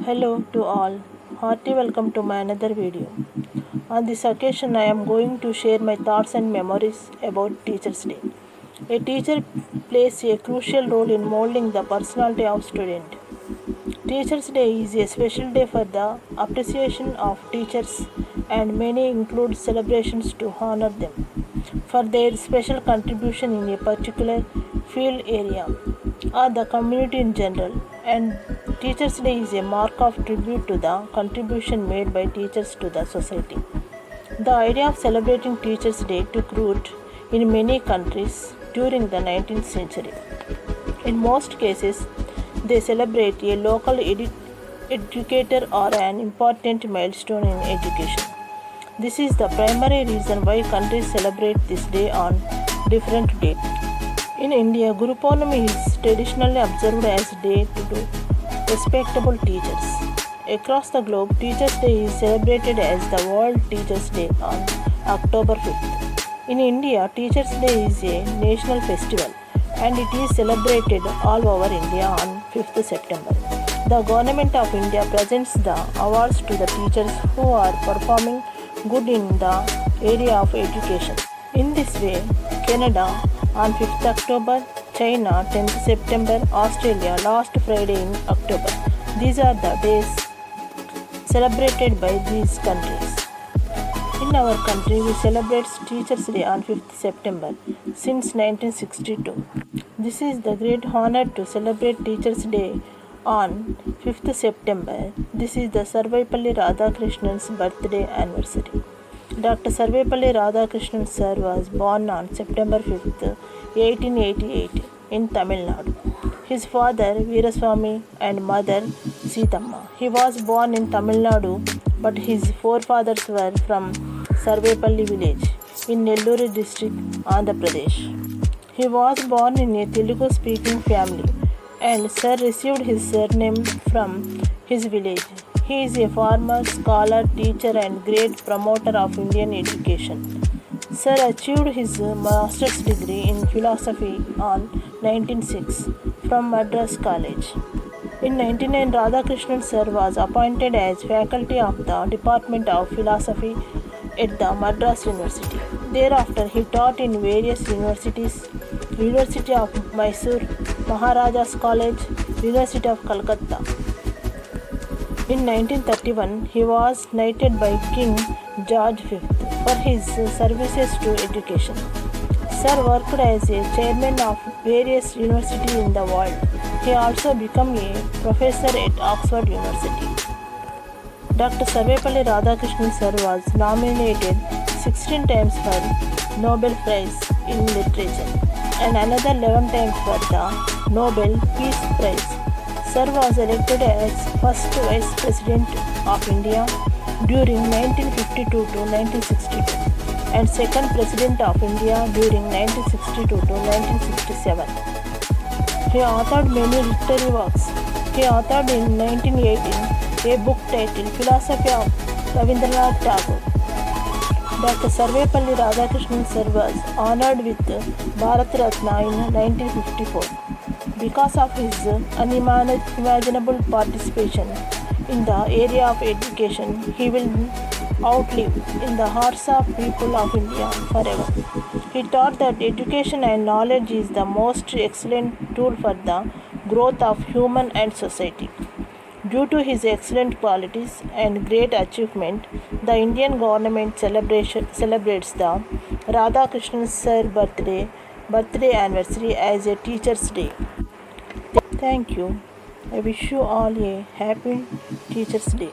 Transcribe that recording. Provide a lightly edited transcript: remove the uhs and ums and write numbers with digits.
Hello to all. Hearty welcome to my another video. On this occasion, I am going to share my thoughts and memories about Teachers' Day. A teacher plays a crucial role in molding the personality of student. Teachers' Day is a special day for the appreciation of teachers, and many include celebrations to honor them for their special contribution in a particular field area or the community in general. And Teachers' Day is a mark of tribute to the contribution made by teachers to the society. The idea of celebrating Teachers' Day took root in many countries during the 19th century. In most cases, they celebrate a local educator or an important milestone in education. This is the primary reason why countries celebrate this day on different dates. In India, Guru Purnami is traditionally observed as a day to do respectable teachers. Across the globe, Teachers' Day is celebrated as the World Teachers' Day on October 5th. In India, Teachers' Day is a national festival and it is celebrated all over India on 5th September. The Government of India presents the awards to the teachers who are performing good in the area of education. In this way, Canada on 5th October, China 10th September, Australia last Friday in October. These are the days celebrated by these countries. In our country, we celebrate Teachers' Day on 5th September since 1962. This is the great honor to celebrate Teachers' Day on 5th September. This is the Sarvepalli Radhakrishnan's birthday anniversary. Dr. Sarvepalli Radhakrishnan sir was born on September 5th, 1888 in Tamil Nadu. His father Veeraswamy and mother Seethamma. He was born in Tamil Nadu, but his forefathers were from Sarvepalli village in Nellore district, Andhra Pradesh. He was born in a Telugu speaking family and sir received his surname from his village. He is a farmer, scholar, teacher and great promoter of Indian education. Sir achieved his master's degree in philosophy on 1906 from Madras College. In 1999, Radhakrishnan sir was appointed as faculty of the Department of Philosophy at the Madras University. Thereafter, he taught in various universities: University of Mysore, Maharaja's College, University of Calcutta. In 1931, he was knighted by King George V for his services to education. Sir worked as a chairman of various universities in the world. He also became a professor at Oxford University. Dr. Sarvepalli Radhakrishnan sir was nominated 16 times for Nobel Prize in Literature and another 11 times for the Nobel Peace Prize. Sir was elected as first Vice President of India during 1952 to 1962 and second President of India during 1962 to 1967. He authored many literary works. He authored in 1918 a book titled Philosophy of Rabindranath Tagore. Dr. Sarvepalli Radhakrishnan sir was honored with Bharat Ratna in 1954. Because of his unimaginable participation in the area of education, he will outlive in the hearts of people of India forever. He taught that education and knowledge is the most excellent tool for the growth of human and society. Due to his excellent qualities and great achievement, the Indian government celebrates the Radhakrishnan sir birthday anniversary as a Teachers' Day. Thank you. I wish you all a happy Teachers' Day.